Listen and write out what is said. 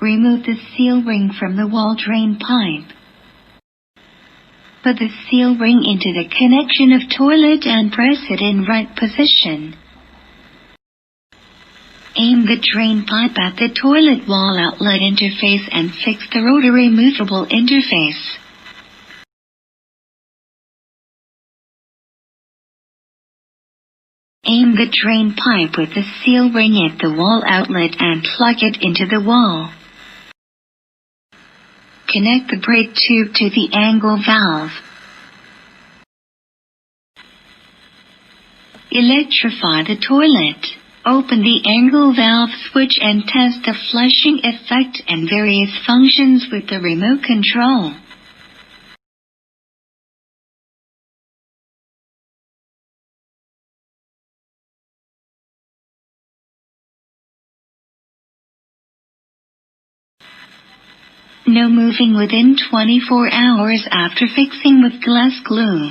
Remove the seal ring from the wall drain pipe. Put the seal ring into the connection of toilet and press it in right position. Aim the drain pipe at the toilet wall outlet interface and fix the rotary movable interface. Aim the drain pipe with the seal ring at the wall outlet and plug it into the wall. Connect the brake tube to the angle valve. Electrify the toilet. Open the angle valve switch and test the flushing effect and various functions with the remote control. No moving within 24 hours after fixing with glass glue.